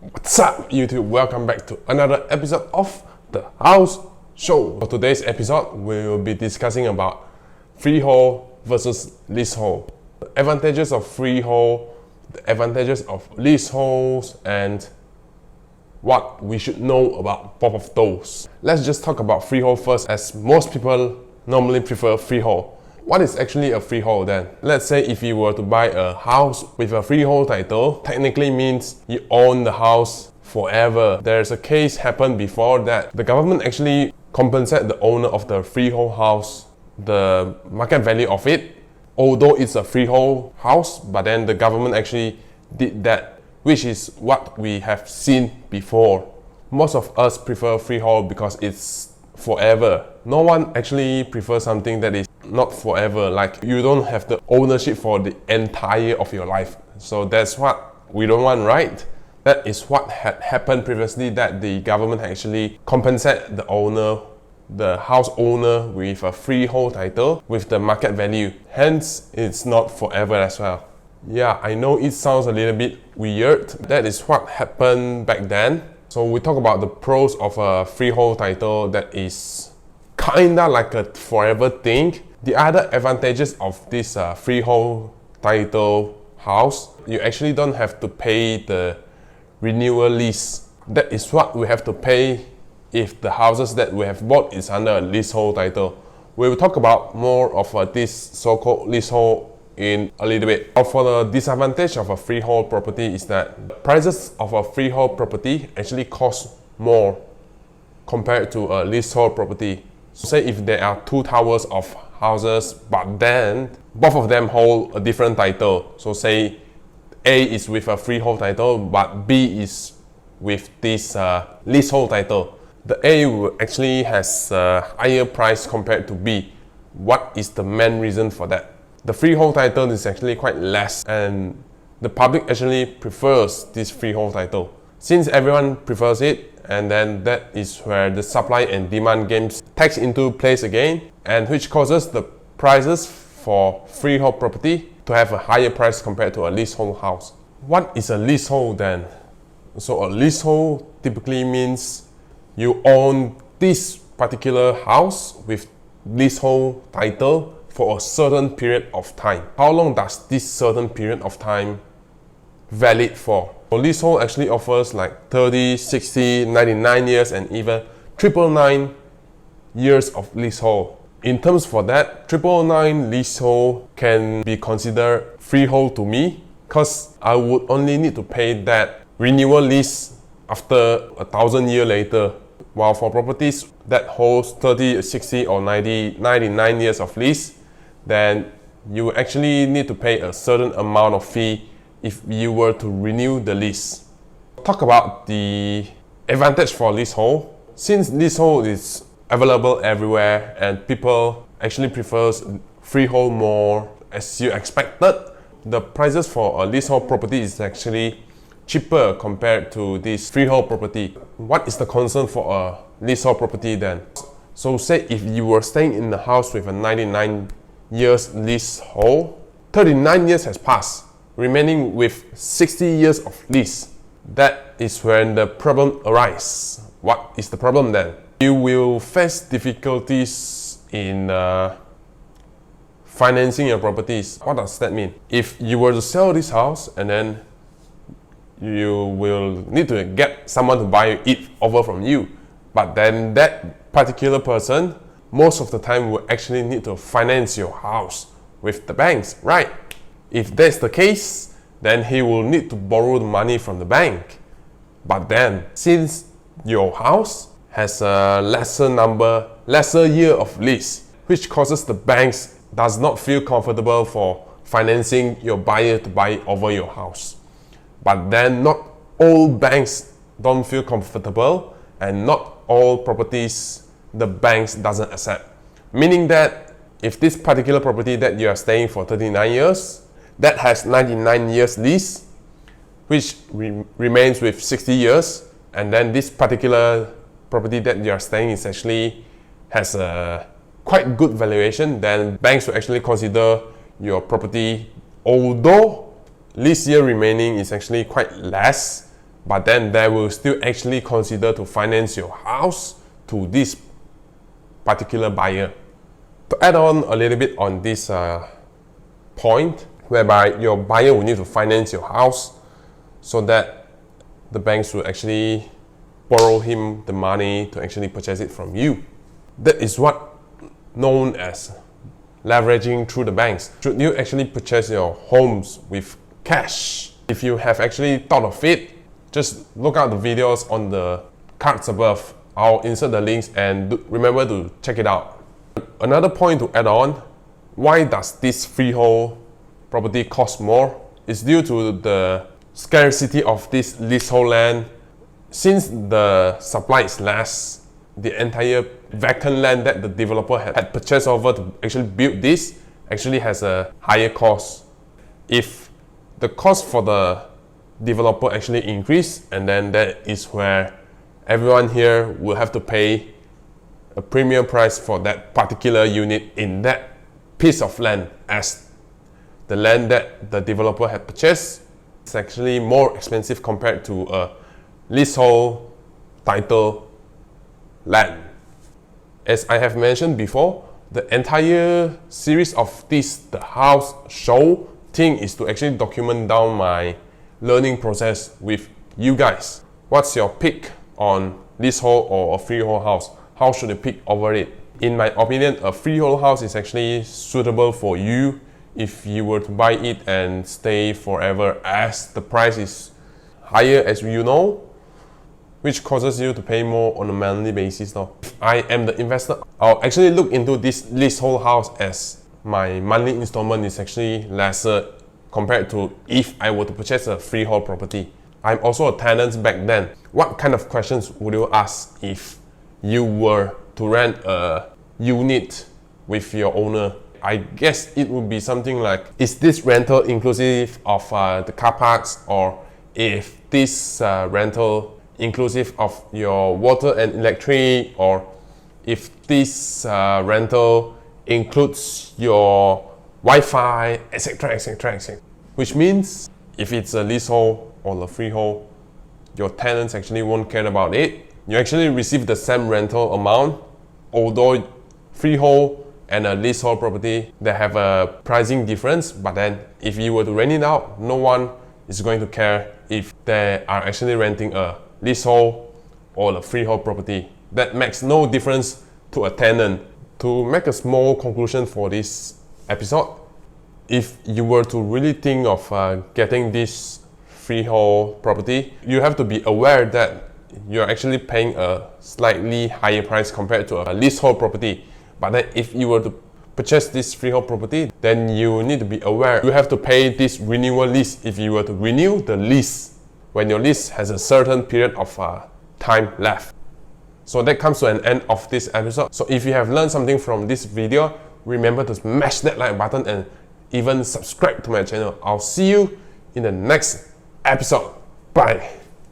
What's up, YouTube? Welcome back to another episode of The House Show. For today's episode, we will be discussing about freehold versus leasehold, the advantages of freehold, the advantages of leaseholds, and what we should know about both of those. Let's just talk about freehold first, as most people normally prefer freehold. What is actually a freehold then? Let's say if you were to buy a house with a freehold title, technically means you own the house forever. There's a case happened before that the government actually compensate the owner of the freehold house, the market value of it, although it's a freehold house, but then the government actually did that, which is what we have seen before. Most of us prefer freehold because it's forever. No one actually prefers something that is not forever, like you don't have the ownership for the entire of your life. So that's what we don't want, right? That is what had happened previously, that the government actually compensate the owner, the house owner, with a freehold title with the market value. Hence, it's not forever as well. Yeah, I know it sounds a little bit weird. That is what happened back then. So we talk about the pros of a freehold title that is kinda like a forever thing. The other advantages of this freehold title house, you actually don't have to pay the renewal lease. That is what we have to pay if the houses that we have bought is under a leasehold title. We will talk about more of this so-called leasehold in a little bit. For the disadvantage of a freehold property is that the prices of a freehold property actually cost more compared to a leasehold property. So say if there are two towers of houses, but then both of them hold a different title. So say A is with a freehold title, but B is with this leasehold title. The A will actually has a higher price compared to B. What is the main reason for that? The freehold title is actually quite less, and the public actually prefers this freehold title. Since everyone prefers it, and then that is where the supply and demand games takes into place again, and which causes the prices for freehold property to have a higher price compared to a leasehold house. What is a leasehold then? So a leasehold typically means you own this particular house with leasehold title for a certain period of time. How long does this certain period of time valid for? So leasehold actually offers like 30, 60, 99 years and even 999 years of leasehold. In terms for that, 999 leasehold can be considered freehold to me, because I would only need to pay that renewal lease after 1,000 years later. While for properties that holds 30, 60 or 90, 99 years of lease, then you actually need to pay a certain amount of fee if you were to renew the lease. Talk about the advantage for leasehold. Since leasehold is available everywhere and people actually prefers freehold more, as you expected, the prices for a leasehold property is actually cheaper compared to this freehold property. What is the concern for a leasehold property then? So say if you were staying in the house with a 99 years leasehold, 39 years has passed, remaining with 60 years of lease. That is when the problem arises. What is the problem then? You will face difficulties in financing your properties. What does that mean? If you were to sell this house and then you will need to get someone to buy it over from you, but then that particular person most of the time will actually need to finance your house with the banks, right? If that's the case, then he will need to borrow the money from the bank. But then, since your house has a lesser year of lease, which causes the banks does not feel comfortable for financing your buyer to buy over your house. But then not all banks don't feel comfortable, and not all properties the banks doesn't accept. Meaning that if this particular property that you are staying for 39 years, that has 99 years lease, which remains with 60 years, and then this particular property that you are staying is actually has a quite good valuation, then banks will actually consider your property, although lease year remaining is actually quite less but then they will still actually consider to finance your house to this particular buyer. To add on a little bit on this point, whereby your buyer will need to finance your house so that the banks will actually borrow him the money to actually purchase it from you. That is what known as leveraging through the banks. Should you actually purchase your homes with cash? If you have actually thought of it, just look out the videos on the cards above. I'll insert the links and remember to check it out. Another point to add on, why does this freehold property cost more? It's due to the scarcity of this leasehold land. Since the supply is less, the entire vacant land that the developer had purchased over to actually build this actually has a higher cost. If the cost for the developer actually increase, and then that is where everyone here will have to pay a premium price for that particular unit in that piece of land, as the land that the developer had purchased is actually more expensive compared to a leasehold title land. As I have mentioned before, the entire series of this The House Show thing is to actually document down my learning process with you guys. What's your pick on leasehold or a freehold house? How should you pick over it? In my opinion, a freehold house is actually suitable for you if you were to buy it and stay forever, as the price is higher, as you know, which causes you to pay more on a monthly basis now. If I am the investor, I'll actually look into this leasehold house, as my monthly installment is actually lesser compared to if I were to purchase a freehold property. I'm also a tenant back then. What kind of questions would you ask if you were to rent a unit with your owner? I guess it would be something like, is this rental inclusive of the car parks, or if this rental inclusive of your water and electric, or if this rental includes your Wi-Fi, etc, etc, etc. Which means if it's a leasehold or a freehold, your tenants actually won't care about it. You actually receive the same rental amount, although freehold and a leasehold property, they have a pricing difference, but then if you were to rent it out, no one is going to care if they are actually renting a leasehold or a freehold property. That makes no difference to a tenant. To make a small conclusion for this episode, if you were to really think of getting this freehold property, you have to be aware that you're actually paying a slightly higher price compared to a leasehold property. But then if you were to purchase this freehold property, then you need to be aware you have to pay this renewal lease if you were to renew the lease when your lease has a certain period of time left. So that comes to an end of this episode. So if you have learned something from this video, remember to smash that like button and even subscribe to my channel. I'll see you in the next episode. Bye.